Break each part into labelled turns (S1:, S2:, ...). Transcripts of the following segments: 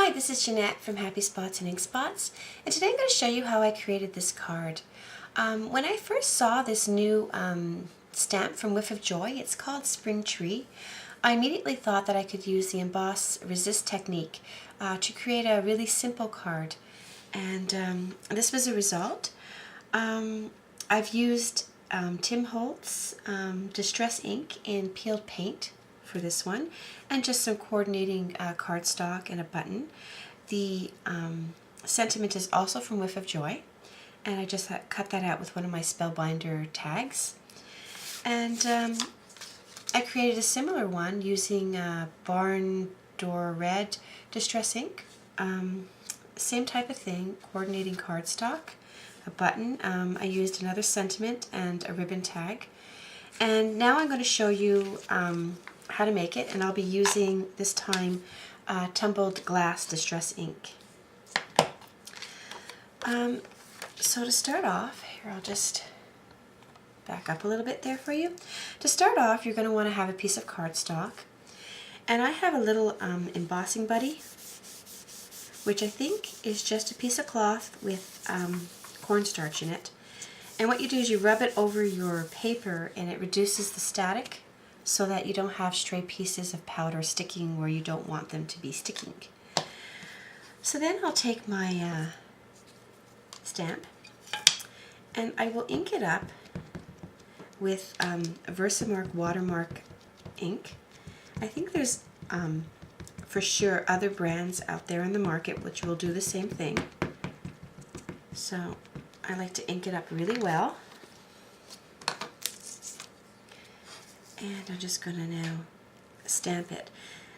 S1: Hi, this is Jeanette from Happy Spots and Ink Spots, and today I'm going to show you how I created this card. When I first saw this new stamp from Whiff of Joy, it's called Spring Tree, I immediately thought that I could use the Emboss-Resist technique to create a really simple card, and this was a result. I've used Tim Holtz Distress ink in peeled paint for this one, and just some coordinating cardstock and a button. The sentiment is also from Whiff of Joy, and I just cut that out with one of my Spellbinder tags. And I created a similar one using Barn Door Red Distress ink. Same type of thing, coordinating cardstock, a button. I used another sentiment and a ribbon tag. And now I'm going to show you how to make it, and I'll be using this time tumbled glass distress ink. So to start off, here I'll just back up a little bit there for you. To start off, you're going to want to have a piece of cardstock, and I have a little embossing buddy, which I think is just a piece of cloth with cornstarch in it. And what you do is you rub it over your paper, and it reduces the static so that you don't have stray pieces of powder sticking where you don't want them to be sticking. So then I'll take my stamp, and I will ink it up with a Versamark watermark ink. I think there's for sure other brands out there in the market which will do the same thing. So I like to ink it up really well. And I'm just going to now stamp it.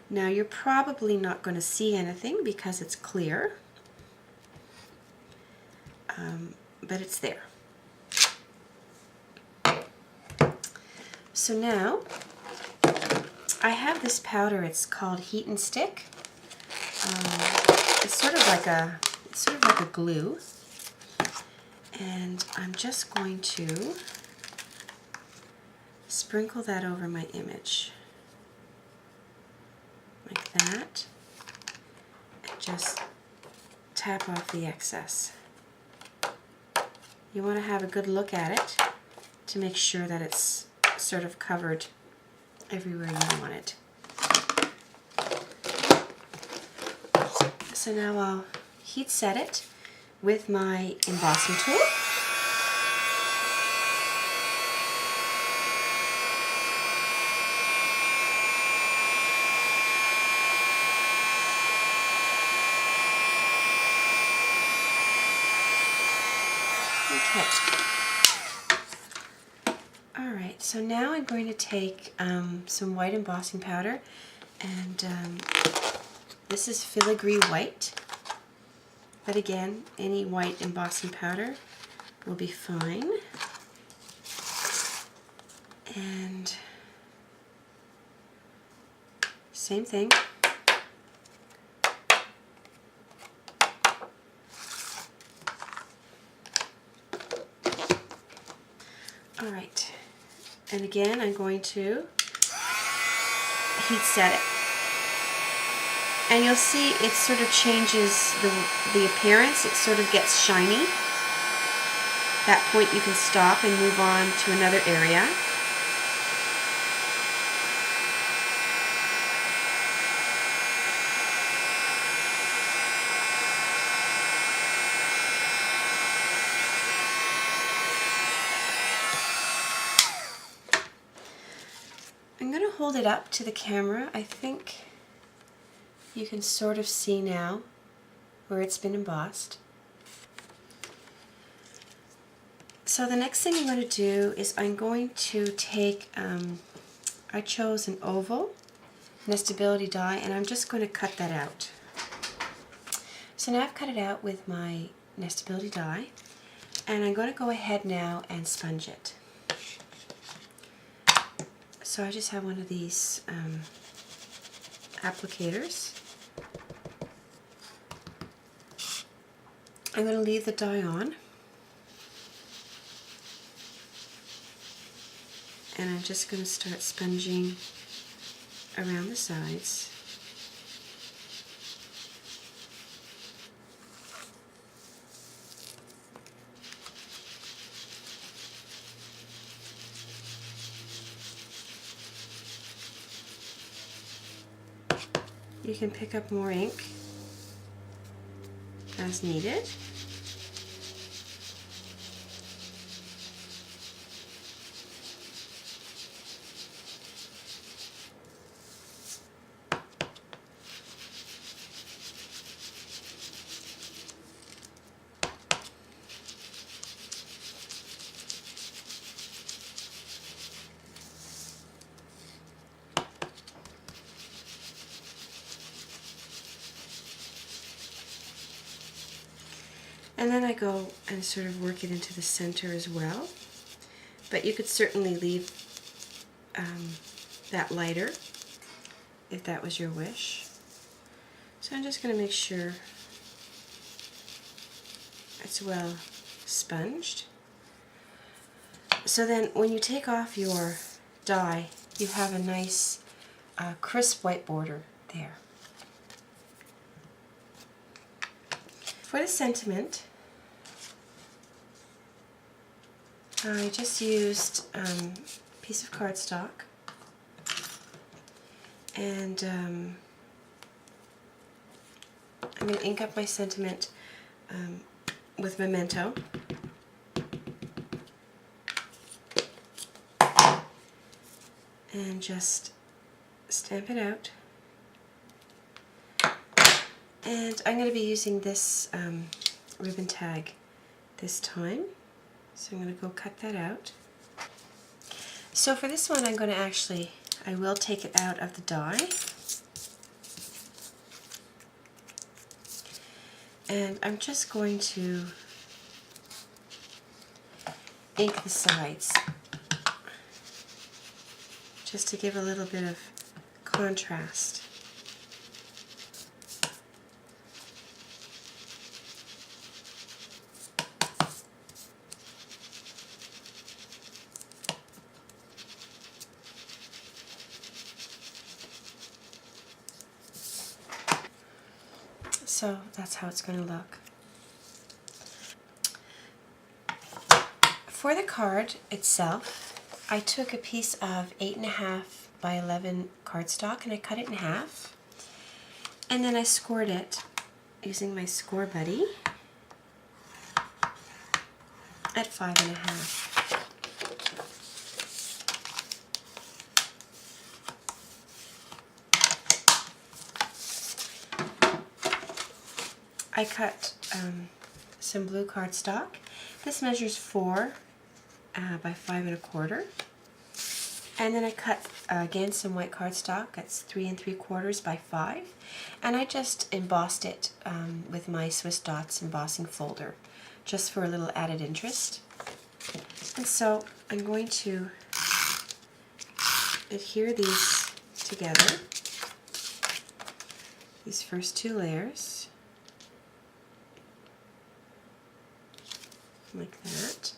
S1: Now you're probably not going to see anything because it's clear, but it's there. So now I have this powder. It's called Heat and Stick. It's sort of like a glue, and I'm just going to sprinkle that over my image like that, and just tap off the excess. You want to have a good look at it to make sure that it's sort of covered everywhere you want it. So now I'll heat set it with my embossing tool. Okay. Alright, so now I'm going to take some white embossing powder, and this is filigree white, but again, any white embossing powder will be fine. And same thing. Alright, and again I'm going to heat set it. And you'll see it sort of changes the appearance. It sort of gets shiny. At that point you can stop and move on to another area. I'm going to hold it up to the camera. I think you can sort of see now where it's been embossed. So the next thing I'm going to do is I'm going to take, I chose an oval nestability die, and I'm just going to cut that out. So now I've cut it out with my nestability die, and I'm going to go ahead now and sponge it. So I just have one of these applicators. I'm going to leave the die on, and I'm just going to start sponging around the sides. You can pick up more ink as needed. And then I go and sort of work it into the center as well. But you could certainly leave that lighter if that was your wish. So I'm just going to make sure it's well sponged. So then when you take off your die, you have a nice crisp white border there. For the sentiment, I just used a piece of cardstock and I'm going to ink up my sentiment with Memento. And just stamp it out. And I'm going to be using this ribbon tag this time. So I'm going to go cut that out. So for this one I'm going to I will take it out of the die. And I'm just going to ink the sides, just to give a little bit of contrast. So that's how it's going to look. For the card itself, I took a piece of 8.5 by 11 cardstock and I cut it in half. And then I scored it using my score buddy at 5.5. I cut some blue cardstock. This measures 4 by 5.25. And then I cut again some white cardstock. That's 3 3/4 by 5. And I just embossed it with my Swiss Dots embossing folder, just for a little added interest. And so I'm going to adhere these together, these first 2 layers. Like that.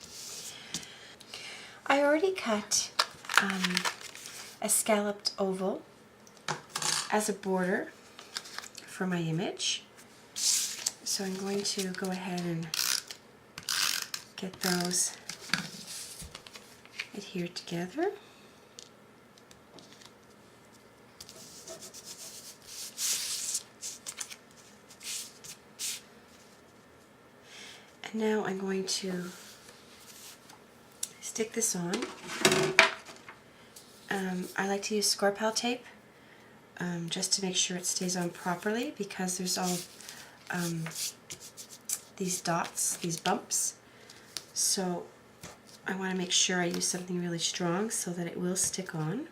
S1: I already cut a scalloped oval as a border for my image. So I'm going to go ahead and get those adhered together. And now I'm going to stick this on. I like to use Score-Pal tape just to make sure it stays on properly, because there's all these dots, these bumps. So I want to make sure I use something really strong so that it will stick on.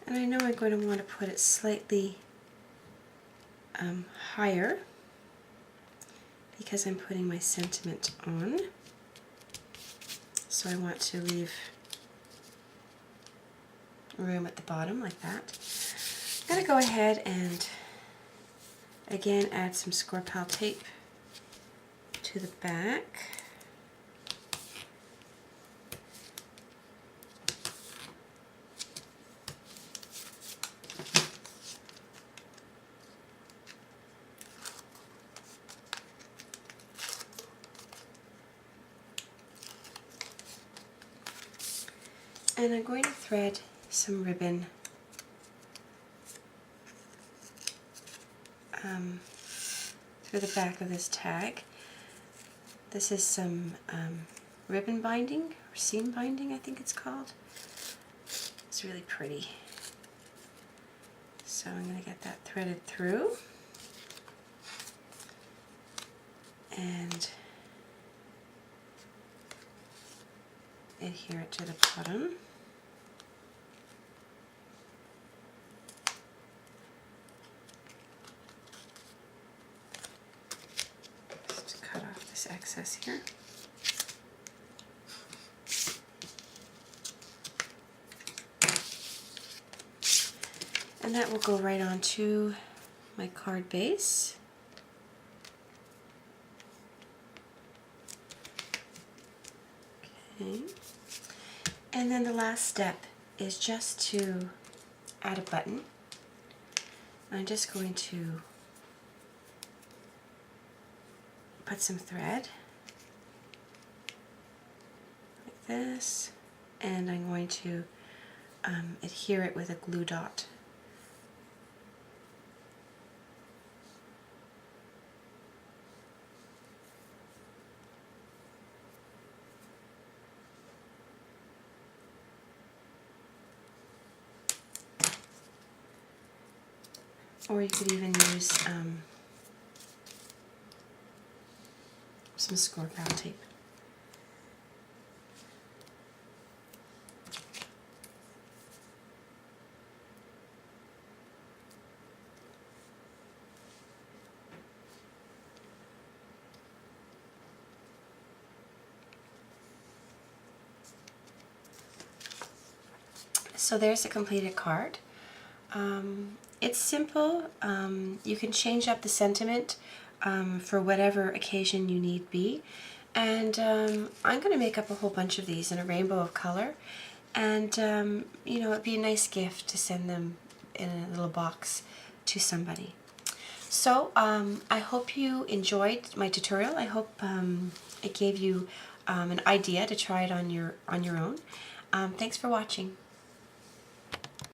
S1: And I know I'm going to want to put it slightly higher because I'm putting my sentiment on. So I want to leave room at the bottom like that. I'm going to go ahead and again add some Score-Pal tape to the back. And I'm going to thread some ribbon through the back of this tag. This is some ribbon binding, or seam binding I think it's called. It's really pretty. So I'm going to get that threaded through and adhere it to the bottom. Just cut off this excess here. And that will go right onto my card base. Okay. And then the last step is just to add a button. I'm just going to put some thread like this, and I'm going to adhere it with a glue dot. Or you could even use some score brown tape. So there's a completed card. It's simple. You can change up the sentiment for whatever occasion you need be. And I'm going to make up a whole bunch of these in a rainbow of color. And, you know, it'd be a nice gift to send them in a little box to somebody. So I hope you enjoyed my tutorial. I hope it gave you an idea to try it on your own. Thanks for watching.